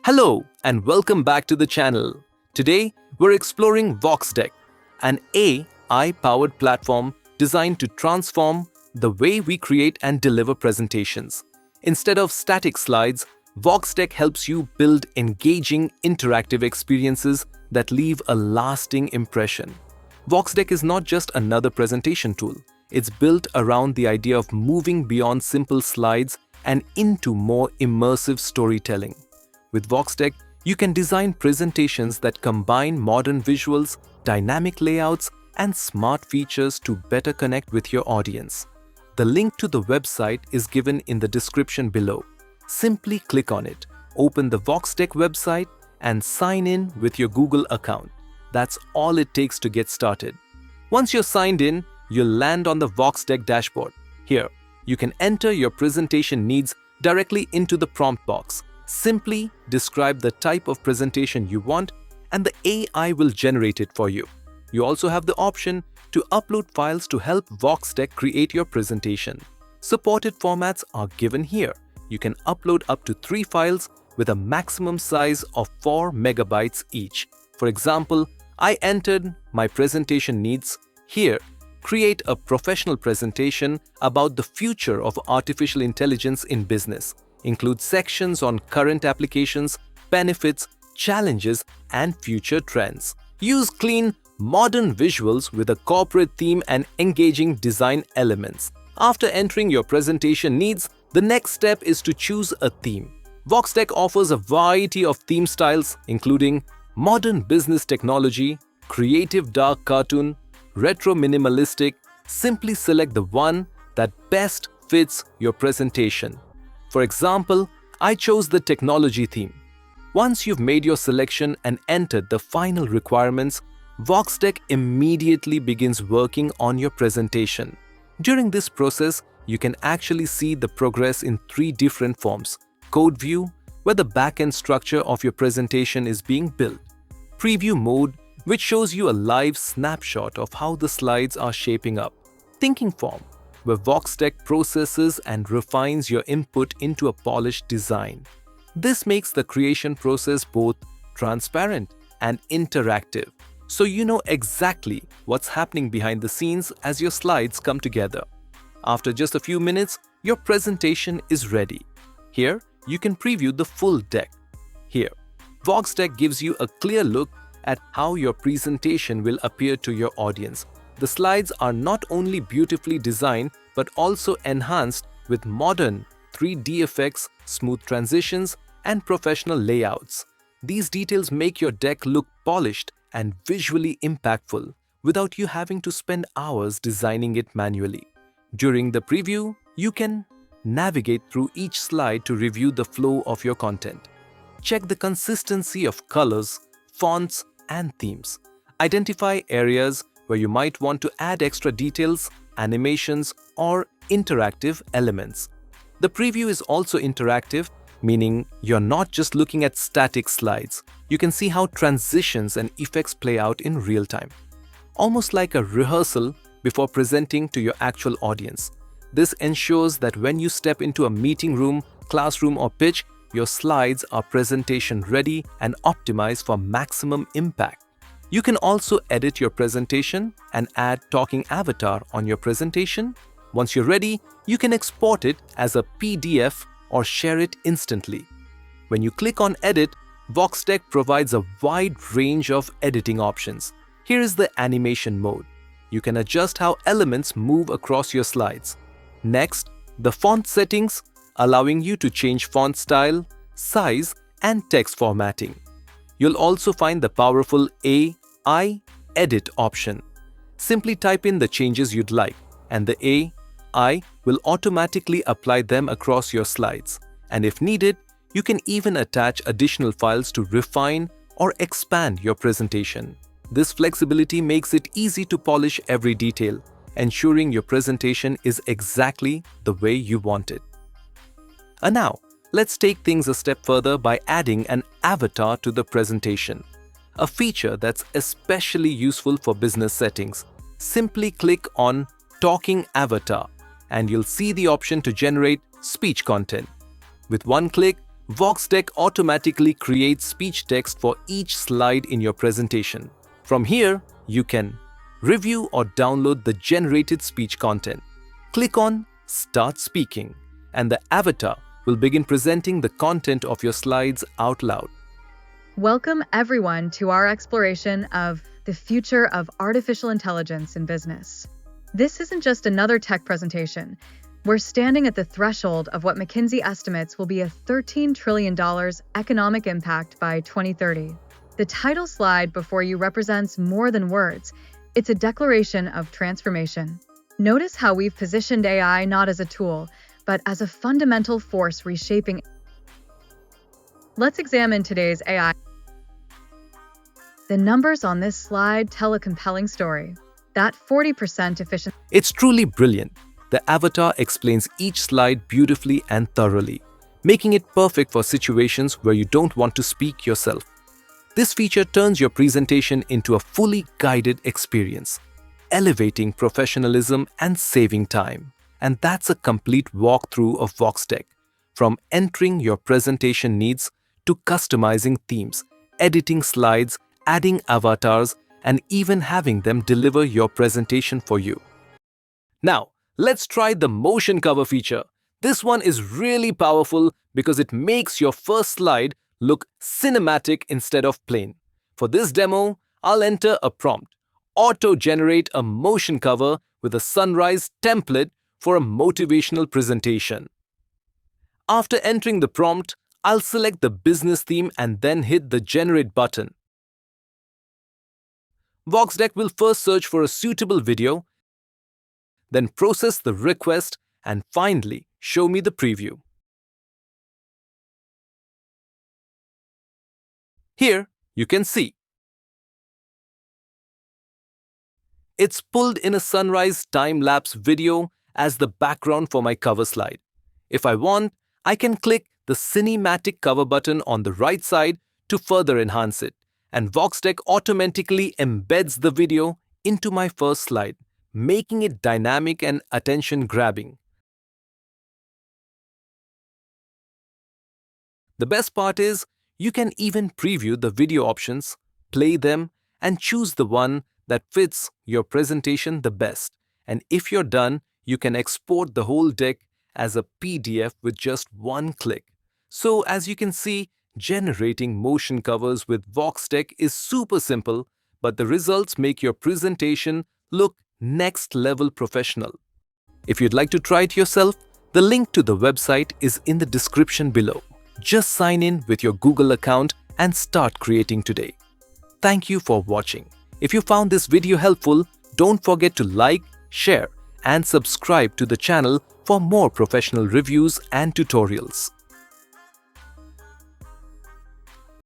Hello and welcome back to the channel. Today we're exploring VoxDeck, an AI-powered platform designed to transform the way we create and deliver presentations. Instead of static slides, VoxDeck helps you build engaging, interactive experiences that leave a lasting impression. VoxDeck is not just another presentation tool. It's built around the idea of moving beyond simple slides and into more immersive storytelling. With VoxDeck, you can design presentations that combine modern visuals, dynamic layouts, and smart features to better connect with your audience. The link to the website is given in the description below. Simply click on it, open the VoxDeck website, and sign in with your Google account. That's all it takes to get started. Once you're signed in, you'll land on the VoxDeck dashboard. Here, you can enter your presentation needs directly into the prompt box. Simply describe the type of presentation you want, and the AI will generate it for you. You also have the option to upload files to help VoxDeck create your presentation. Supported formats are given here. You can upload up to 3 files with a maximum size of 4 megabytes each. For example, I entered my presentation needs here. Create a professional presentation about the future of artificial intelligence in business. Include sections on current applications, benefits, challenges, and future trends. Use clean, modern visuals with a corporate theme and engaging design elements. After entering your presentation needs, the next step is to choose a theme. VoxDeck offers a variety of theme styles, including modern business technology, creative dark cartoon, retro minimalistic. Simply select the one that best fits your presentation. For example, I chose the technology theme. Once you've made your selection and entered the final requirements, VoxDeck immediately begins working on your presentation. During this process, you can actually see the progress in 3 different forms. Code view, where the backend structure of your presentation is being built. Preview mode, which shows you a live snapshot of how the slides are shaping up. Thinking form, where VoxDeck processes and refines your input into a polished design. This makes the creation process both transparent and interactive, so you know exactly what's happening behind the scenes as your slides come together. After just a few minutes, your presentation is ready. Here, you can preview the full deck. Here, VoxDeck gives you a clear look at how your presentation will appear to your audience. The slides are not only beautifully designed but also enhanced with modern 3D effects, smooth transitions, and professional layouts. These details make your deck look polished and visually impactful without you having to spend hours designing it manually. During the preview, you can navigate through each slide to review the flow of your content. Check the consistency of colors, fonts, and themes. Identify areas where you might want to add extra details, animations, or interactive elements. The preview is also interactive, meaning you're not just looking at static slides. You can see how transitions and effects play out in real time. Almost like a rehearsal before presenting to your actual audience. This ensures that when you step into a meeting room, classroom, or pitch, your slides are presentation ready and optimized for maximum impact. You can also edit your presentation and add talking avatar on your presentation. Once you're ready, you can export it as a PDF or share it instantly. When you click on Edit, VoxDeck provides a wide range of editing options. Here is the animation mode. You can adjust how elements move across your slides. Next, the font settings, allowing you to change font style, size, and text formatting. You'll also find the powerful AI Edit option. Simply type in the changes you'd like, and the AI will automatically apply them across your slides. And if needed, you can even attach additional files to refine or expand your presentation. This flexibility makes it easy to polish every detail, ensuring your presentation is exactly the way you want it. And now, let's take things a step further by adding an avatar to the presentation. A feature that's especially useful for business settings. Simply click on Talking Avatar, and you'll see the option to generate speech content. With one click, VoxDeck automatically creates speech text for each slide in your presentation. From here, you can review or download the generated speech content. Click on Start Speaking, and the avatar will begin presenting the content of your slides out loud. Welcome everyone to our exploration of the future of artificial intelligence in business. This isn't just another tech presentation. We're standing at the threshold of what McKinsey estimates will be a $13 trillion economic impact by 2030. The title slide before you represents more than words. It's a declaration of transformation. Notice how we've positioned AI not as a tool, but as a fundamental force reshaping. Let's examine today's AI. The numbers on this slide tell a compelling story. That 40% efficiency. It's truly brilliant. The avatar explains each slide beautifully and thoroughly, making it perfect for situations where you don't want to speak yourself. This feature turns your presentation into a fully guided experience, elevating professionalism and saving time. And that's a complete walkthrough of VoxDeck, from entering your presentation needs to customizing themes, editing slides, adding avatars, and even having them deliver your presentation for you. Now, let's try the motion cover feature. This one is really powerful because it makes your first slide look cinematic instead of plain. For this demo, I'll enter a prompt: auto-generate a motion cover with a sunrise template for a motivational presentation. After entering the prompt, I'll select the business theme and then hit the Generate button. VoxDeck will first search for a suitable video, then process the request, and finally show me the preview. Here you can see it's pulled in a sunrise time-lapse video as the background for my cover slide. If I want, I can click the cinematic cover button on the right side to further enhance it, and VoxDeck automatically embeds the video into my first slide, making it dynamic and attention-grabbing. The best part is, you can even preview the video options, play them, and choose the one that fits your presentation the best. And if you're done, you can export the whole deck as a PDF with just one click. So as you can see, generating motion covers with VoxDeck is super simple, but the results make your presentation look next-level professional. If you'd like to try it yourself, the link to the website is in the description below. Just sign in with your Google account and start creating today. Thank you for watching. If you found this video helpful, don't forget to like, share, and subscribe to the channel for more professional reviews and tutorials.